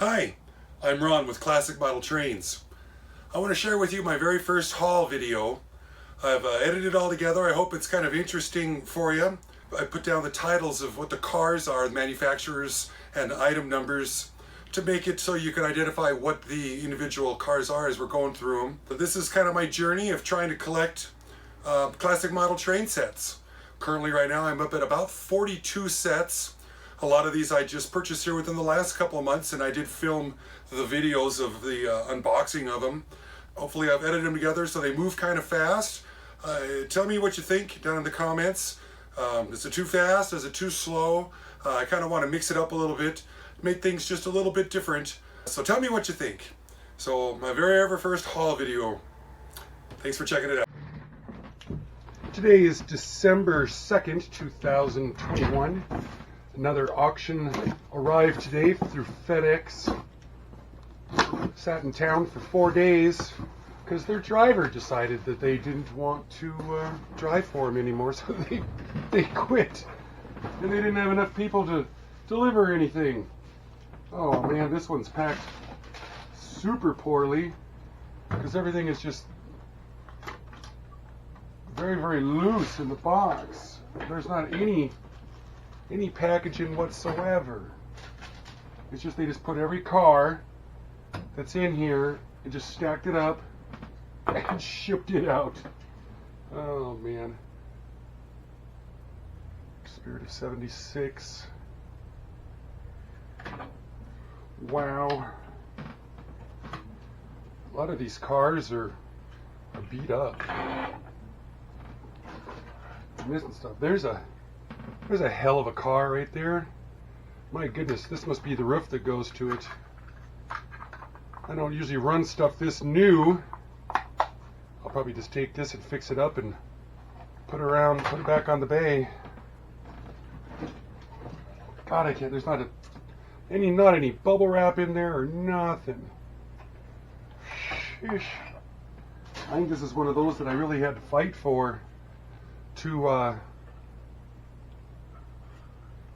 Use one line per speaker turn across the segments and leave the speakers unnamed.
Hi, I'm Ron with Classic Model Trains. I want to share with you my very first haul video. I've edited it all together. I hope it's kind of interesting for you. I put down the titles of what the cars are, the manufacturers, and item numbers to make it so you can identify what the individual cars are as we're going through them. But this is kind of my journey of trying to collect classic model train sets. Currently right now I'm up at about 42 sets. A lot of these I just purchased here within the last couple of months, and I did film the videos of the unboxing of them. Hopefully I've edited them together so they move kind of fast. Tell me what you think down in the comments. Is it too fast? Is it too slow? I kind of want to mix it up a little bit, make things just a little bit different. So tell me what you think. So my very first haul video. Thanks for checking it out. Today is December 2nd, 2021. Another auction arrived today through FedEx. Sat in town for 4 days because their driver decided that they didn't want to drive for him anymore, so they quit. And they didn't have enough people to deliver anything. Oh man, this one's packed super poorly because everything is just very loose in the box. There's not any packaging whatsoever. It's just they just put every car that's in here and just stacked it up and shipped it out. Oh man. Spirit of 76. Wow. A lot of these cars are beat up. Missing stuff. There's a hell of a car right there. My goodness, this must be the roof that goes to it. I don't usually run stuff this new. I'll probably just take this and fix it up and put it back on the bay. God, I can't. There's not any bubble wrap in there or nothing. Sheesh. I think this is one of those that I really had to fight for to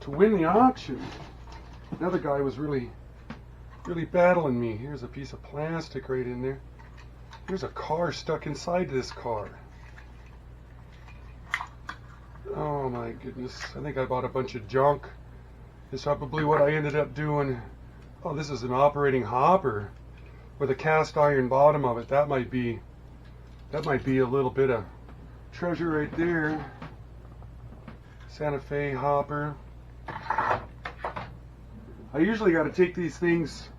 win the auction. Another guy was really battling me. Here's a piece of plastic right in there. There's a car stuck inside this car. Oh my goodness. I think I bought a bunch of junk. It's probably what I ended up doing. Oh, this is an operating hopper with a cast iron bottom of it. That might be a little bit of treasure right there. Santa Fe hopper. I usually got to take these things,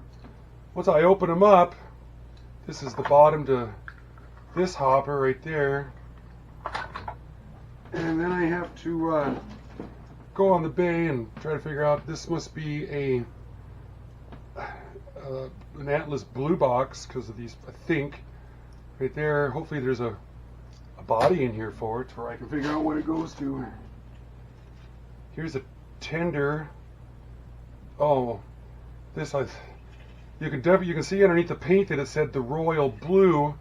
once I open them up, this is the bottom to this hopper right there, and then I have to go on the bay and try to figure out, this must be an Atlas blue box because of these, I think, right there. Hopefully there's a body in here for it where I can figure out what it goes to. Here's a tender. Oh, this you can see underneath the paint that it said the royal blue.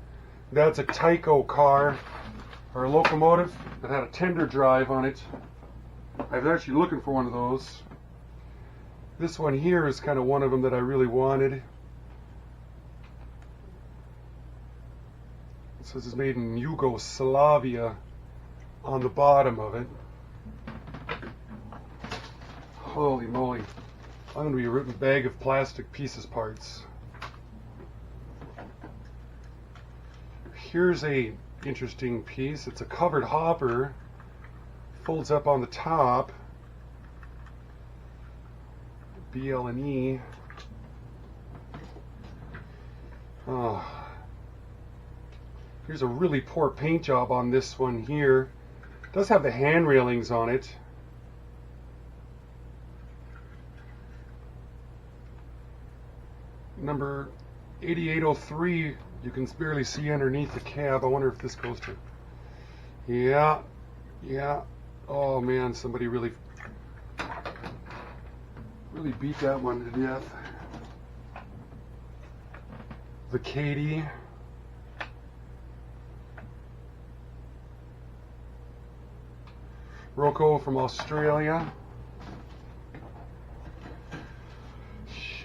That's a Tyco car or a locomotive that had a tender drive on it. I was actually looking for one of those. This one here is kind of one of them that I really wanted. It says it's made in Yugoslavia on the bottom of it. Holy moly. I'm going to be a rotten bag of plastic pieces parts. Here's a interesting piece. It's a covered hopper. Folds up on the top. BL&E. Oh. Here's a really poor paint job on this one here. It does have the hand railings on it. Number 8803, you can barely see underneath the cab. I wonder if this goes to... Yeah. Oh man, somebody really beat that one to death. The Katie. Rocco from Australia.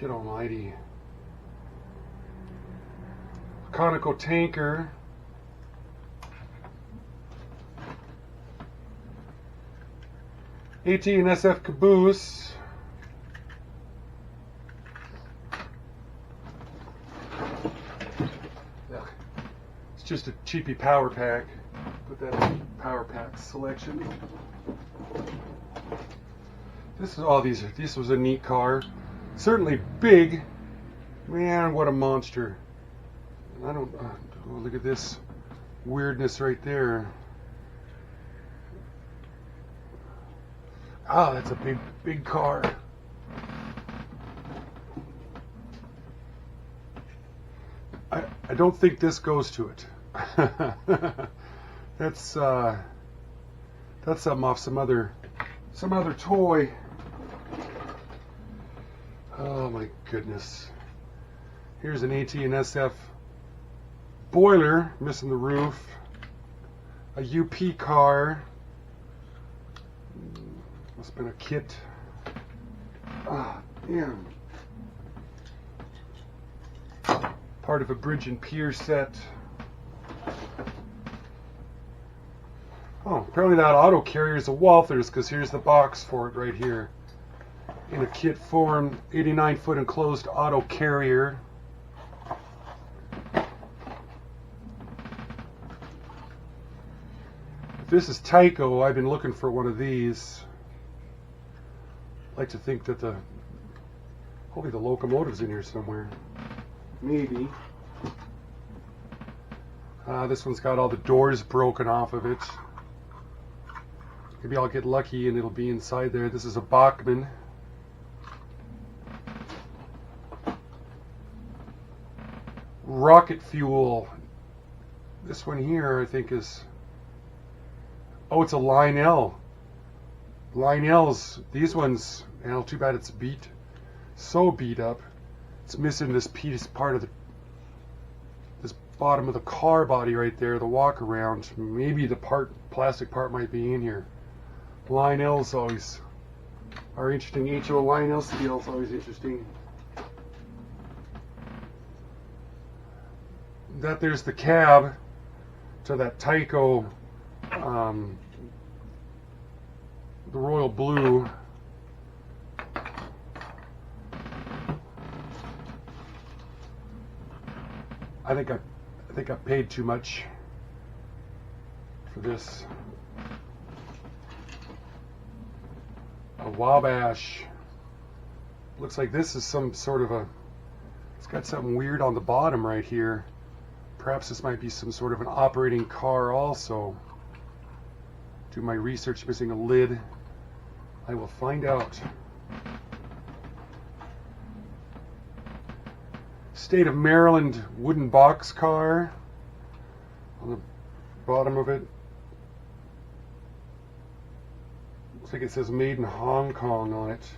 Shit almighty. Conical tanker. AT and SF caboose. It's just a cheapy power pack. Put that in power pack selection. This was a neat car. Certainly big. Man, what a monster. I don't oh, look at this weirdness right there. Ah, that's a big car. I don't think this goes to it. That's something off some other toy. Oh my goodness. Here's an AT and SF boiler, missing the roof. A UP car. Must have been a kit. Ah, damn. Part of a bridge and pier set. Oh, apparently that auto carrier is a Walthers, because here's the box for it right here. In a kit form, 89-foot enclosed auto carrier. If this is Tyco, I've been looking for one of these. I'd like to think that hopefully the locomotive's in here somewhere. Maybe. This one's got all the doors broken off of it. Maybe I'll get lucky and it'll be inside there. This is a Bachmann. Rocket fuel. This one here, I think, is... Oh, it's a Lionel. Lionel's, these ones, well, too bad it's so beat up. It's missing this part of this bottom of the car body right there, the walk around. Maybe the plastic part might be in here. Lionel's always are interesting. HO Lionel steel is always interesting. There's the cab to that Tyco, the royal blue. I think I paid too much for this. A Wabash. Looks like this is some sort of it's got something weird on the bottom right here. Perhaps this might be some sort of an operating car also. Do my research, missing a lid. I will find out. State of Maryland wooden box car. On the bottom of it, looks like it says made in Hong Kong on it.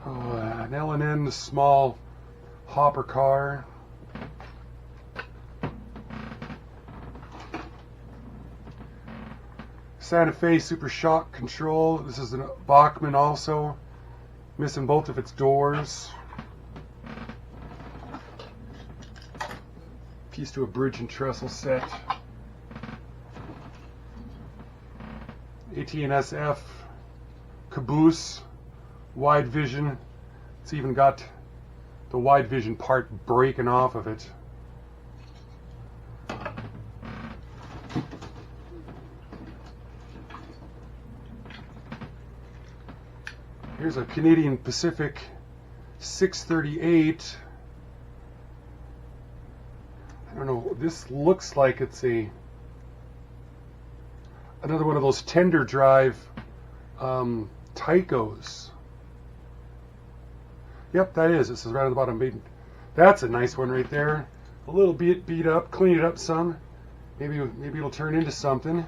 Oh, an L&N small hopper car. Santa Fe Super Shock Control. This is a Bachmann also. Missing both of its doors. Piece to a bridge and trestle set. AT&SF caboose. Wide vision. It's even got the wide vision part breaking off of it. Here's a Canadian Pacific 638. I don't know, this looks like it's another one of those tender drive Tycos. Yep, that is. This is right on the bottom. That's a nice one right there. A little bit beat up, clean it up some. Maybe it'll turn into something.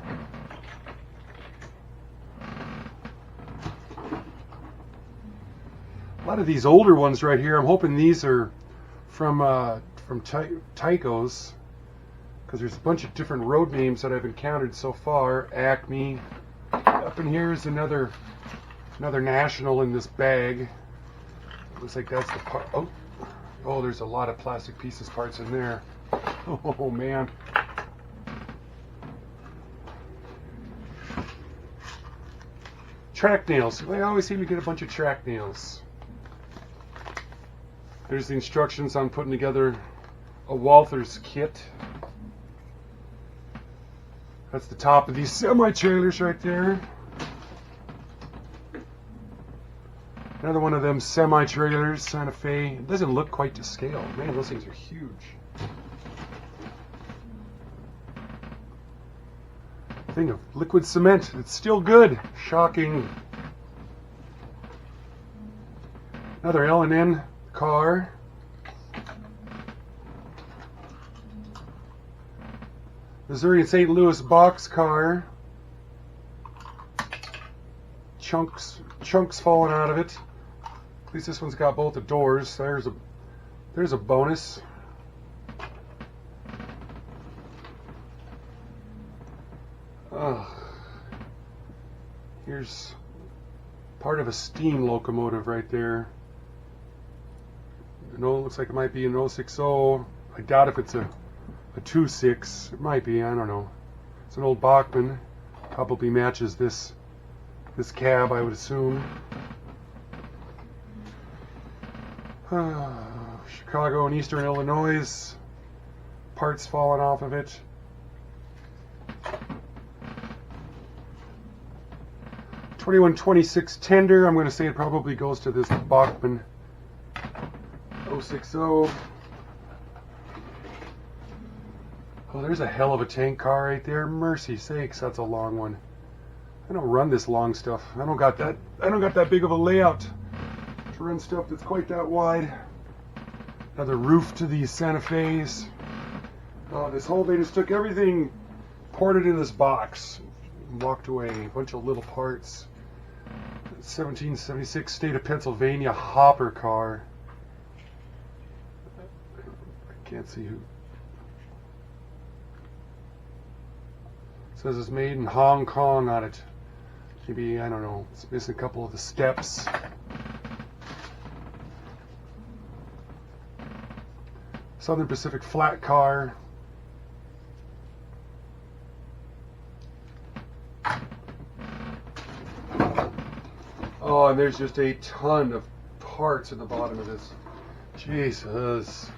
A lot of these older ones right here, I'm hoping these are from Tycos, because there's a bunch of different road names that I've encountered so far. Acme. Up in here is another Another national in this bag. Looks like that's the part. Oh, there's a lot of plastic pieces, parts in there. Oh man. Track nails. I always seem to get a bunch of track nails. There's the instructions on putting together a Walthers kit. That's the top of these semi-trailers right there. Another one of them semi-trailers, Santa Fe. It doesn't look quite to scale. Man, those things are huge. Thing of liquid cement. It's still good. Shocking. Another L&N car. Missouri and St. Louis box car. Chunks falling out of it. At least this one's got both the doors. There's a bonus. Here's part of a steam locomotive right there. You know, it looks like it might be an 060. I doubt if it's a 26. It might be, I don't know. It's an old Bachmann. Probably matches this cab, I would assume. Chicago and Eastern Illinois. Parts falling off of it. 2126 tender. I'm going to say it probably goes to this Bachmann 060. Oh, there's a hell of a tank car right there. Mercy sakes, that's a long one. I don't run this long stuff. I don't got that big of a layout to run stuff that's quite that wide. Another roof to these Santa Fe's. This whole they just took everything, poured it in this box, and walked away. A bunch of little parts. 1776 state of Pennsylvania hopper car. I can't see who. It says it's made in Hong Kong on it. Maybe, I don't know, it's missing a couple of the steps. Southern Pacific flat car. Oh, and there's just a ton of parts in the bottom of this. Jesus.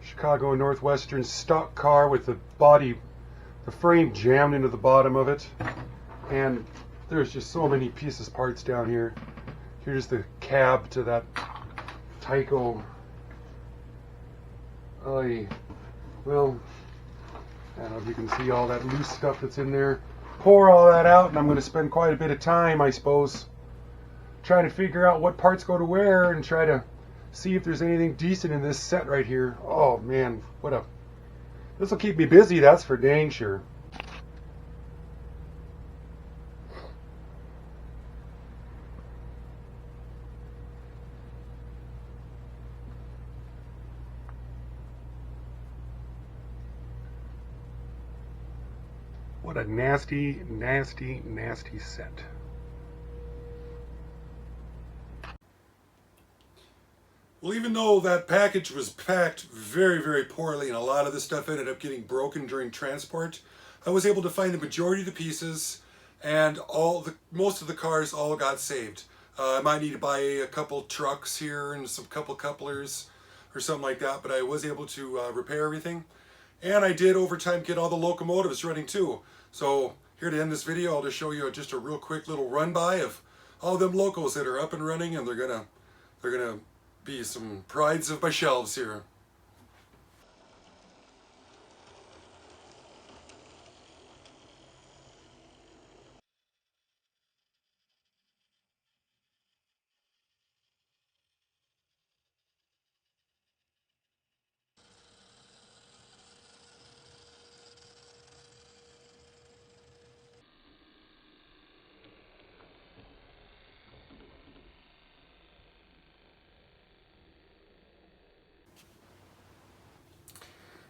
Chicago and Northwestern stock car with the body, the frame jammed into the bottom of it. And there's just so many pieces, parts down here. Here's the cab to that Tyco. Well, I don't know if you can see all that loose stuff that's in there. Pour all that out, and I'm going to spend quite a bit of time, I suppose, trying to figure out what parts go to where and try to see if there's anything decent in this set right here. Oh man, this will keep me busy, that's for dang sure. What a nasty, nasty, nasty set. Well, even though that package was packed very, very poorly and a lot of the stuff ended up getting broken during transport, I was able to find the majority of the pieces, and most of the cars all got saved. I might need to buy a couple trucks here and some couple couplers or something like that, but I was able to repair everything. And I did over time get all the locomotives running too. So here to end this video, I'll just show you just a real quick little run by of all them locos that are up and running, and they're gonna be some prides of my shelves here.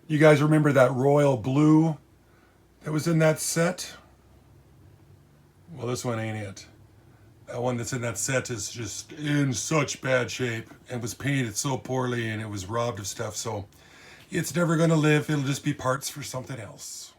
You guys remember that royal blue that was in that set? Well, this one ain't it. That one that's in that set is just in such bad shape and was painted so poorly and it was robbed of stuff, so it's never gonna live. It'll just be parts for something else.